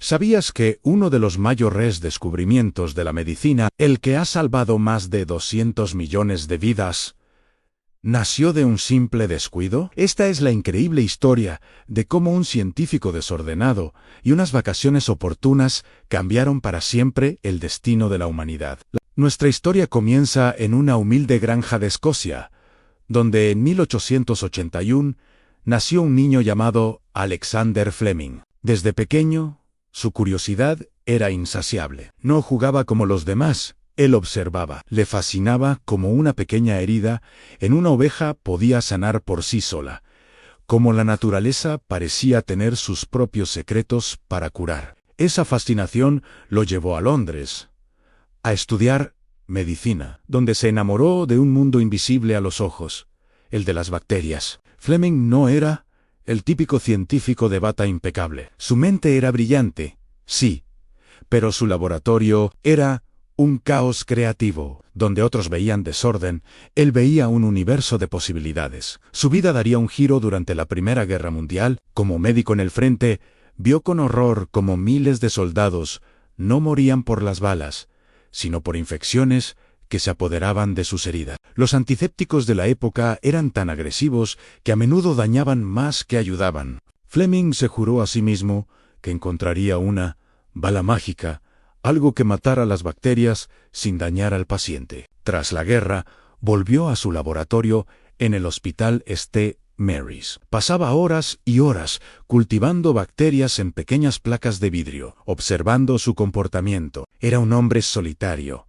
¿Sabías que uno de los mayores descubrimientos de la medicina, el que ha salvado más de 200 millones de vidas, nació de un simple descuido? Esta es la increíble historia de cómo un científico desordenado y unas vacaciones oportunas cambiaron para siempre el destino de la humanidad. Nuestra historia comienza en una humilde granja de Escocia, donde en 1881 nació un niño llamado Alexander Fleming. Desde pequeño, su curiosidad era insaciable. No jugaba como los demás, él observaba. Le fascinaba cómo una pequeña herida en una oveja podía sanar por sí sola, cómo la naturaleza parecía tener sus propios secretos para curar. Esa fascinación lo llevó a Londres, a estudiar medicina, donde se enamoró de un mundo invisible a los ojos, el de las bacterias. Fleming no era el típico científico de bata impecable. Su mente era brillante, sí, pero su laboratorio era un caos creativo. Donde otros veían desorden, él veía un universo de posibilidades. Su vida daría un giro durante la Primera Guerra Mundial. Como médico en el frente, vio con horror cómo miles de soldados no morían por las balas, sino por infecciones que se apoderaban de sus heridas. Los antisépticos de la época eran tan agresivos que a menudo dañaban más que ayudaban. Fleming se juró a sí mismo que encontraría una bala mágica, algo que matara las bacterias sin dañar al paciente. Tras la guerra, volvió a su laboratorio en el Hospital St. Mary's. Pasaba horas y horas cultivando bacterias en pequeñas placas de vidrio, observando su comportamiento. Era un hombre solitario,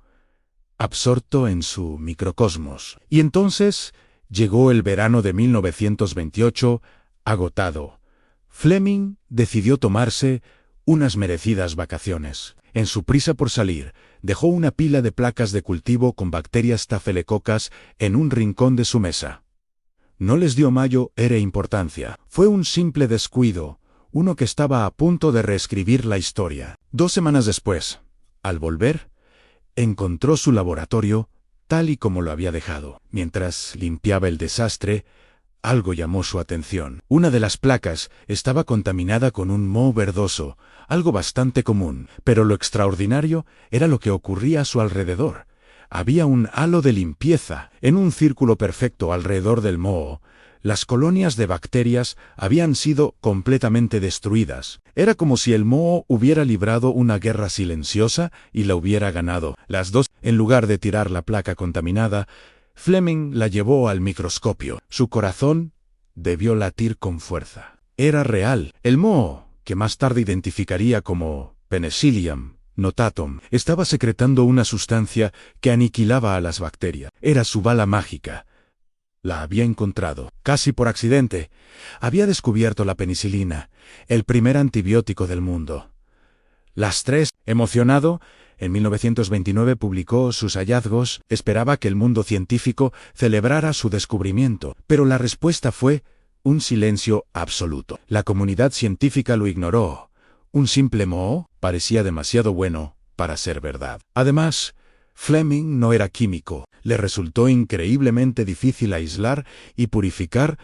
absorto en su microcosmos. Y entonces llegó el verano de 1928, agotado. Fleming decidió tomarse unas merecidas vacaciones. En su prisa por salir, dejó una pila de placas de cultivo con bacterias Staphylococcus en un rincón de su mesa. No les dio mayor importancia. Fue un simple descuido, uno que estaba a punto de reescribir la historia. 2 semanas después, al volver, encontró su laboratorio tal y como lo había dejado. Mientras limpiaba el desastre, algo llamó su atención. Una de las placas estaba contaminada con un moho verdoso, algo bastante común, pero lo extraordinario era lo que ocurría a su alrededor. Había un halo de limpieza, en un círculo perfecto alrededor del moho. Las colonias de bacterias habían sido completamente destruidas. Era como si el moho hubiera librado una guerra silenciosa y la hubiera ganado. Las dos, en lugar de tirar la placa contaminada, Fleming la llevó al microscopio. Su corazón debió latir con fuerza. Era real. El moho, que más tarde identificaría como Penicillium notatum, estaba secretando una sustancia que aniquilaba a las bacterias. Era su bala mágica. La había encontrado, casi por accidente. Había descubierto la penicilina, el primer antibiótico del mundo. Las tres, emocionado, en 1929 publicó sus hallazgos. Esperaba que el mundo científico celebrara su descubrimiento, pero la respuesta fue un silencio absoluto. La comunidad científica lo ignoró. Un simple moho parecía demasiado bueno para ser verdad. Además, Fleming no era químico. Le resultó increíblemente difícil aislar y purificar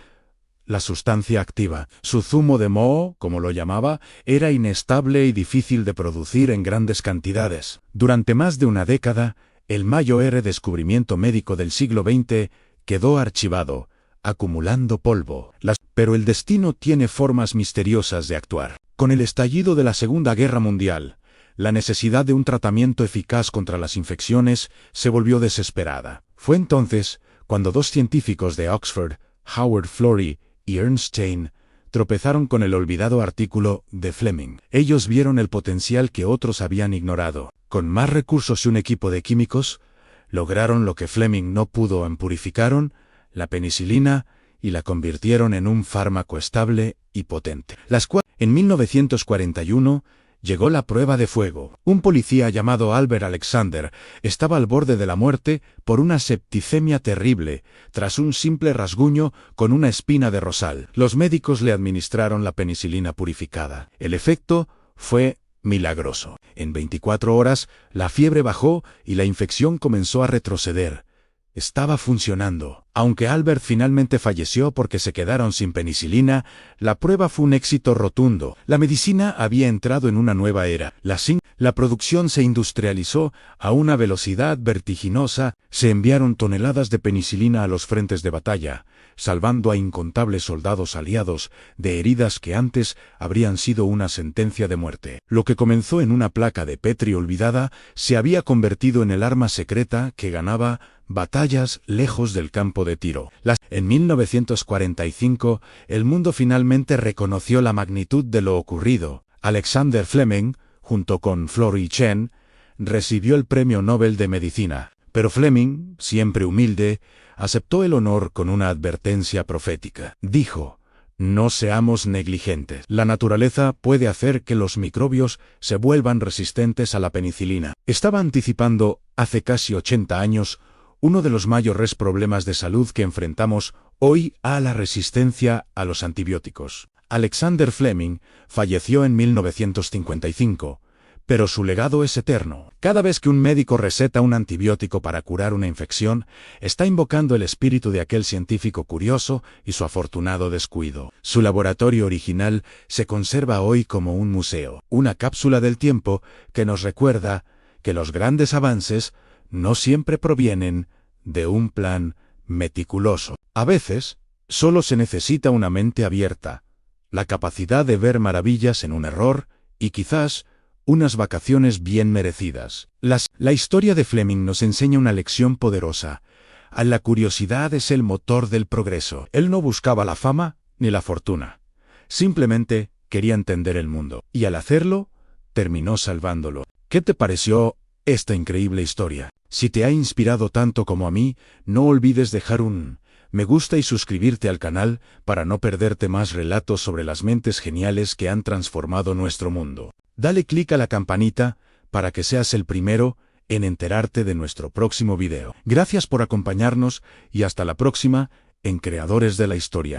la sustancia activa. Su zumo de moho, como lo llamaba, era inestable y difícil de producir en grandes cantidades. Durante más de una década, el mayor descubrimiento médico del siglo XX quedó archivado, acumulando polvo. Pero el destino tiene formas misteriosas de actuar. Con el estallido de la Segunda Guerra Mundial, la necesidad de un tratamiento eficaz contra las infecciones se volvió desesperada. Fue entonces cuando 2 científicos de Oxford, Howard Florey y Ernst Chain, tropezaron con el olvidado artículo de Fleming. Ellos vieron el potencial que otros habían ignorado. Con más recursos y un equipo de químicos, lograron lo que Fleming no pudo. Purificaron la penicilina y la convirtieron en un fármaco estable y potente. En 1941 llegó la prueba de fuego. Un policía llamado Albert Alexander estaba al borde de la muerte por una septicemia terrible, tras un simple rasguño con una espina de rosal. Los médicos le administraron la penicilina purificada. El efecto fue milagroso. En 24 horas, la fiebre bajó y la infección comenzó a retroceder. Estaba funcionando. Aunque Albert finalmente falleció porque se quedaron sin penicilina, la prueba fue un éxito rotundo. La medicina había entrado en una nueva era. La producción se industrializó a una velocidad vertiginosa. Se enviaron toneladas de penicilina a los frentes de batalla, salvando a incontables soldados aliados de heridas que antes habrían sido una sentencia de muerte. Lo que comenzó en una placa de Petri olvidada se había convertido en el arma secreta que ganaba batallas lejos del campo de tiro. En 1945, el mundo finalmente reconoció la magnitud de lo ocurrido. Alexander Fleming, junto con Florey Chen, recibió el Premio Nobel de Medicina. Pero Fleming, siempre humilde, aceptó el honor con una advertencia profética. Dijo: no seamos negligentes. La naturaleza puede hacer que los microbios se vuelvan resistentes a la penicilina. Estaba anticipando, hace casi 80 años, uno de los mayores problemas de salud que enfrentamos hoy, a la resistencia a los antibióticos. Alexander Fleming falleció en 1955, pero su legado es eterno. Cada vez que un médico receta un antibiótico para curar una infección, está invocando el espíritu de aquel científico curioso y su afortunado descuido. Su laboratorio original se conserva hoy como un museo, una cápsula del tiempo que nos recuerda que los grandes avances no siempre provienen de un plan meticuloso. A veces, solo se necesita una mente abierta, la capacidad de ver maravillas en un error y quizás unas vacaciones bien merecidas. La historia de Fleming nos enseña una lección poderosa. La curiosidad es el motor del progreso. Él no buscaba la fama ni la fortuna. Simplemente quería entender el mundo. Y al hacerlo, terminó salvándolo. ¿Qué te pareció esta increíble historia? Si te ha inspirado tanto como a mí, no olvides dejar un me gusta y suscribirte al canal para no perderte más relatos sobre las mentes geniales que han transformado nuestro mundo. Dale clic a la campanita para que seas el primero en enterarte de nuestro próximo video. Gracias por acompañarnos y hasta la próxima en Creadores de la Historia.